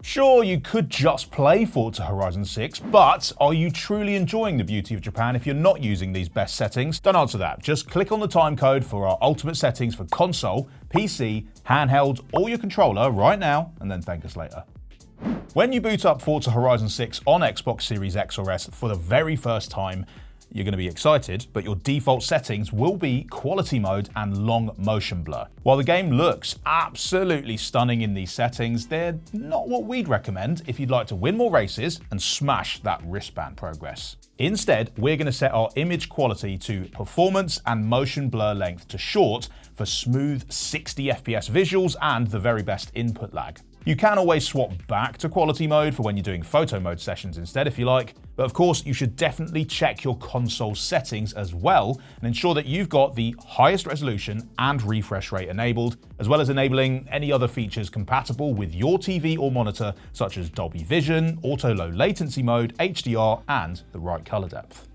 Sure, you could just play Forza Horizon 6, but are you truly enjoying the beauty of Japan if you're not using these best settings? Don't answer that. Just click on the timecode for our ultimate settings for console, PC, handheld, or your controller right now, and then thank us later. When you boot up Forza Horizon 6 on Xbox Series X or S for the very first time, you're going to be excited, but your default settings will be quality mode and long motion blur. While the game looks absolutely stunning in these settings, they're not what we'd recommend if you'd like to win more races and smash that wristband progress. Instead, we're going to set our image quality to performance and motion blur length to short for smooth 60 FPS visuals and the very best input lag. You can always swap back to quality mode for when you're doing photo mode sessions instead if you like, but of course you should definitely check your console settings as well and ensure that you've got the highest resolution and refresh rate enabled, as well as enabling any other features compatible with your TV or monitor such as Dolby Vision, auto low latency mode, HDR, and the right color depth.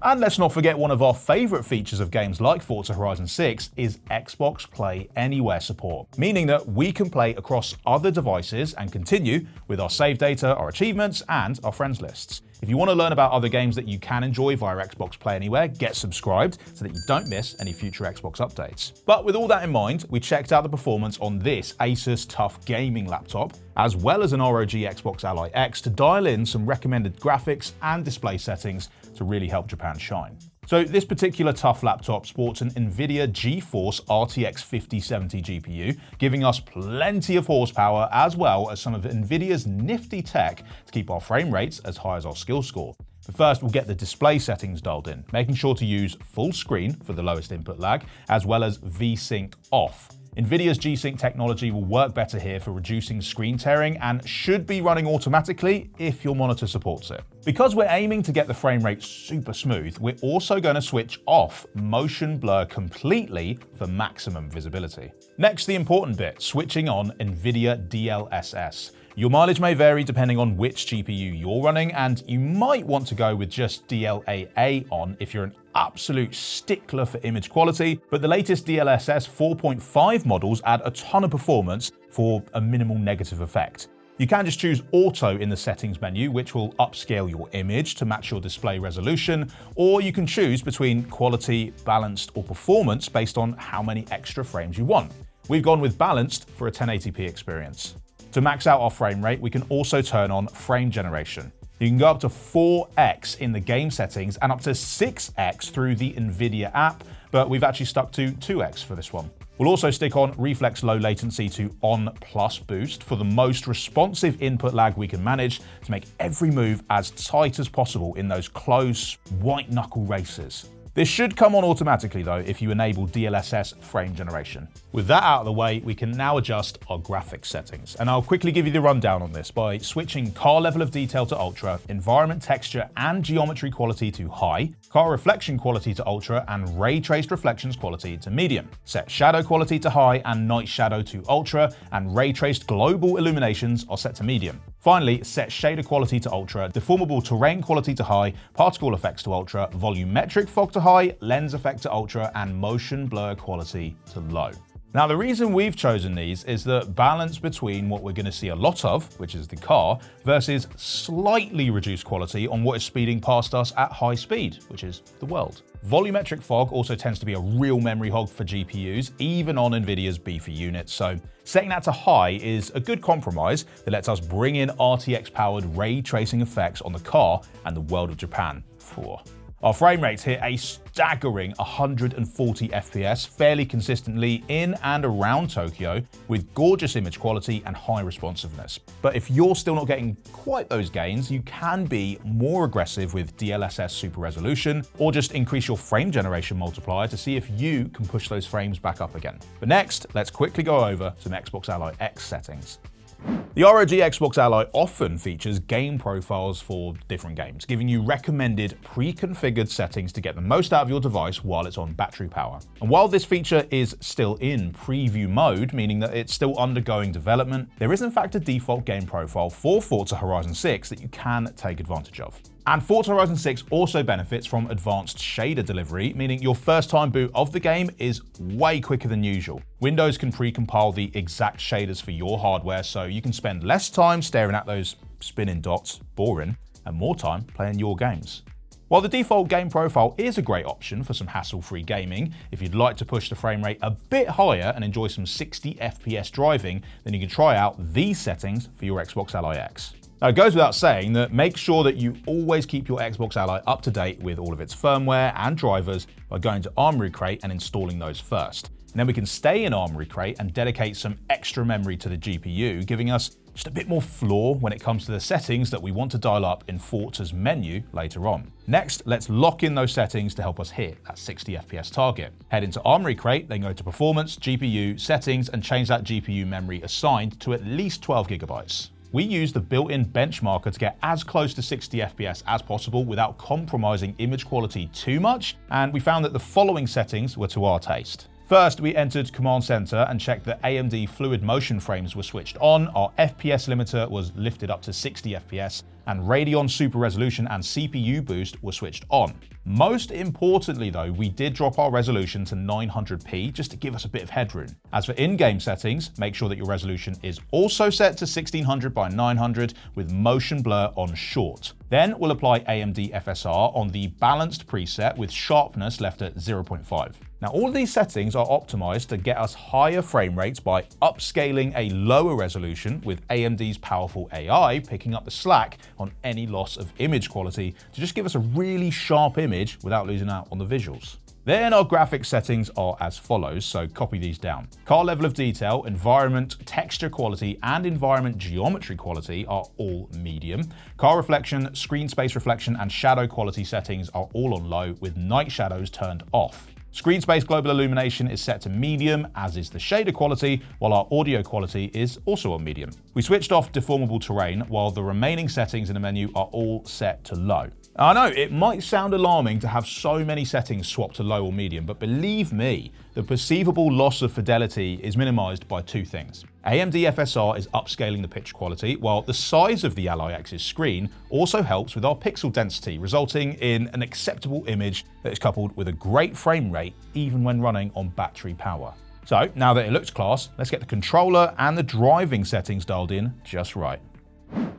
And let's not forget one of our favourite features of games like Forza Horizon 6 is Xbox Play Anywhere support, meaning that we can play across other devices and continue with our save data, our achievements, and our friends lists. If you want to learn about other games that you can enjoy via Xbox Play Anywhere, get subscribed so that you don't miss any future Xbox updates. But with all that in mind, we checked out the performance on this Asus TUF gaming laptop, as well as an ROG Xbox Ally X to dial in some recommended graphics and display settings to really help Japan shine. So this particular TUF laptop sports an Nvidia GeForce RTX 5070 GPU, giving us plenty of horsepower as well as some of Nvidia's nifty tech to keep our frame rates as high as our skill score. But first, we'll get the display settings dialed in, making sure to use full screen for the lowest input lag, as well as VSync off. Nvidia's G-Sync technology will work better here for reducing screen tearing and should be running automatically if your monitor supports it. Because we're aiming to get the frame rate super smooth, we're also going to switch off motion blur completely for maximum visibility. Next, the important bit, switching on Nvidia DLSS. Your mileage may vary depending on which GPU you're running, and you might want to go with just DLAA on if you're an absolute stickler for image quality, but the latest DLSS 4.5 models add a ton of performance for a minimal negative effect. You can just choose Auto in the settings menu, which will upscale your image to match your display resolution, or you can choose between quality, balanced, or performance based on how many extra frames you want. We've gone with balanced for a 1080p experience. To max out our frame rate, we can also turn on frame generation. You can go up to 4x in the game settings and up to 6x through the Nvidia app, but we've actually stuck to 2x for this one. We'll also stick on reflex low latency to on plus boost for the most responsive input lag we can manage to make every move as tight as possible in those close, white knuckle races. This should come on automatically though if you enable DLSS frame generation. With that out of the way, we can now adjust our graphics settings. And I'll quickly give you the rundown on this by switching car level of detail to ultra, environment texture and geometry quality to high, car reflection quality to ultra, and ray traced reflections quality to medium. Set shadow quality to high and night shadow to ultra, and ray traced global illuminations are set to medium. Finally, set shader quality to ultra, deformable terrain quality to high, particle effects to ultra, volumetric fog to high, lens effect to ultra, and motion blur quality to low. Now, the reason we've chosen these is the balance between what we're going to see a lot of, which is the car, versus slightly reduced quality on what is speeding past us at high speed, which is the world. Volumetric fog also tends to be a real memory hog for GPUs, even on Nvidia's beefy units, so setting that to high is a good compromise that lets us bring in RTX-powered ray tracing effects on the car and the world of Japan. Our frame rates hit a staggering 140 FPS fairly consistently in and around Tokyo, with gorgeous image quality and high responsiveness. But if you're still not getting quite those gains, you can be more aggressive with DLSS super resolution, or just increase your frame generation multiplier to see if you can push those frames back up again. But next, let's quickly go over some Xbox Ally X settings. The ROG Xbox Ally often features game profiles for different games, giving you recommended pre-configured settings to get the most out of your device while it's on battery power. And while this feature is still in preview mode, meaning that it's still undergoing development, there is in fact a default game profile for Forza Horizon 6 that you can take advantage of. And Forza Horizon 6 also benefits from advanced shader delivery, meaning your first time boot of the game is way quicker than usual. Windows can pre-compile the exact shaders for your hardware, so you can spend less time staring at those spinning dots, boring, and more time playing your games. While the default game profile is a great option for some hassle-free gaming, if you'd like to push the frame rate a bit higher and enjoy some 60 FPS driving, then you can try out these settings for your Xbox Ally X. Now, it goes without saying that make sure that you always keep your Xbox Ally up to date with all of its firmware and drivers by going to Armoury Crate and installing those first. And then we can stay in Armoury Crate and dedicate some extra memory to the GPU, giving us just a bit more floor when it comes to the settings that we want to dial up in Forza's menu later on. Next, let's lock in those settings to help us hit that 60 FPS target. Head into Armoury Crate, then go to Performance, GPU, Settings, and change that GPU memory assigned to at least 12 gigabytes. We use the built-in benchmarker to get as close to 60 FPS as possible without compromising image quality too much, and we found that the following settings were to our taste. First, we entered Command Center and checked that AMD fluid motion frames were switched on, our FPS limiter was lifted up to 60 FPS, and Radeon Super Resolution and CPU Boost were switched on. Most importantly though, we did drop our resolution to 900p just to give us a bit of headroom. As for in-game settings, make sure that your resolution is also set to 1600 by 900 with motion blur on short. Then we'll apply AMD FSR on the balanced preset with sharpness left at 0.5. Now, all of these settings are optimized to get us higher frame rates by upscaling a lower resolution with AMD's powerful AI picking up the slack on any loss of image quality to just give us a really sharp image without losing out on the visuals. Then our graphics settings are as follows, so copy these down. Car level of detail, environment, texture quality, and environment geometry quality are all medium. Car reflection, screen space reflection, and shadow quality settings are all on low with night shadows turned off. Screen space global illumination is set to medium, as is the shader quality, while our audio quality is also on medium. We switched off deformable terrain, while the remaining settings in the menu are all set to low. I know, it might sound alarming to have so many settings swapped to low or medium, but believe me, the perceivable loss of fidelity is minimized by two things. AMD FSR is upscaling the picture quality, while the size of the Ally X's screen also helps with our pixel density, resulting in an acceptable image that is coupled with a great frame rate, even when running on battery power. So, now that it looks class, let's get the controller and the driving settings dialed in just right.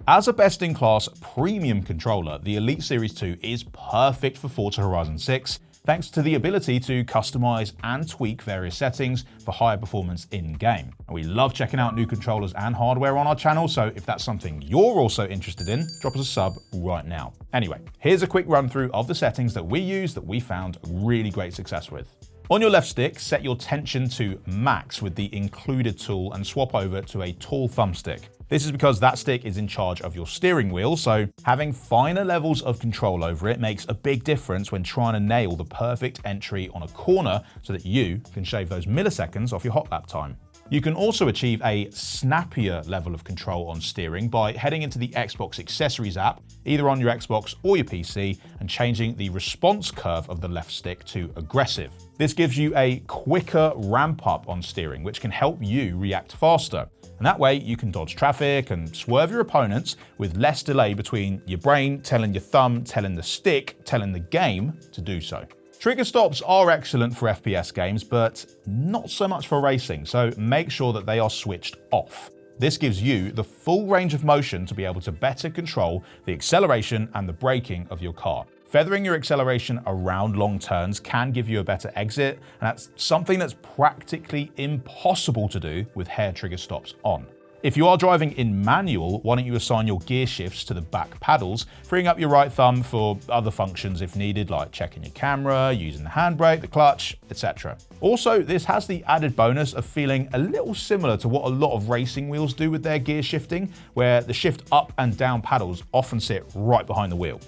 As a best-in-class premium controller, the Elite Series 2 is perfect for Forza Horizon 6, thanks to the ability to customize and tweak various settings for higher performance in-game. And we love checking out new controllers and hardware on our channel, so if that's something you're also interested in, drop us a sub right now. Anyway, here's a quick run-through of the settings that we use that we found really great success with. On your left stick, set your tension to max with the included tool and swap over to a tall thumbstick. This is because that stick is in charge of your steering wheel, so having finer levels of control over it makes a big difference when trying to nail the perfect entry on a corner so that you can shave those milliseconds off your hot lap time. You can also achieve a snappier level of control on steering by heading into the Xbox Accessories app, either on your Xbox or your PC, and changing the response curve of the left stick to aggressive. This gives you a quicker ramp up on steering, which can help you react faster. And that way you can dodge traffic and swerve your opponents with less delay between your brain telling your thumb, telling the stick, telling the game to do so. Trigger stops are excellent for FPS games, but not so much for racing, so make sure that they are switched off. This gives you the full range of motion to be able to better control the acceleration and the braking of your car. Feathering your acceleration around long turns can give you a better exit, and that's something that's practically impossible to do with hair trigger stops on. If you are driving in manual, why don't you assign your gear shifts to the back paddles, freeing up your right thumb for other functions if needed, like checking your camera, using the handbrake, the clutch, etc. Also, this has the added bonus of feeling a little similar to what a lot of racing wheels do with their gear shifting, where the shift up and down paddles often sit right behind the wheel.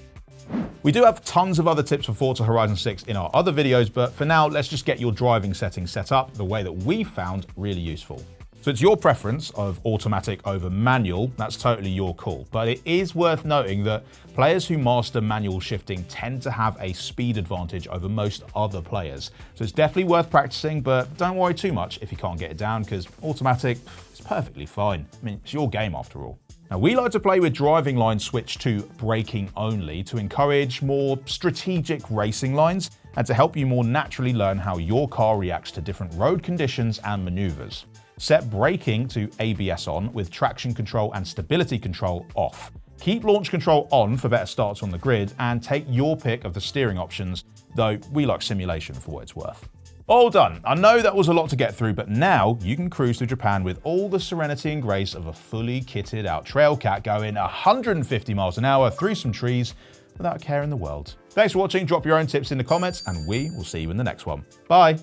We do have tons of other tips for Forza Horizon 6 in our other videos, but for now, let's just get your driving settings set up the way that we found really useful. So it's your preference of automatic over manual, that's totally your call. But it is worth noting that players who master manual shifting tend to have a speed advantage over most other players. So it's definitely worth practicing, but don't worry too much if you can't get it down, because automatic is perfectly fine. I mean, it's your game after all. Now, we like to play with driving line switch to braking only to encourage more strategic racing lines and to help you more naturally learn how your car reacts to different road conditions and maneuvers. Set braking to ABS on with traction control and stability control off. Keep launch control on for better starts on the grid and take your pick of the steering options, though we like simulation for what it's worth. All done. I know that was a lot to get through, but now you can cruise through Japan with all the serenity and grace of a fully kitted out trail cat going 150 miles an hour through some trees without a care in the world. Thanks for watching. Drop your own tips in the comments and we will see you in the next one. Bye.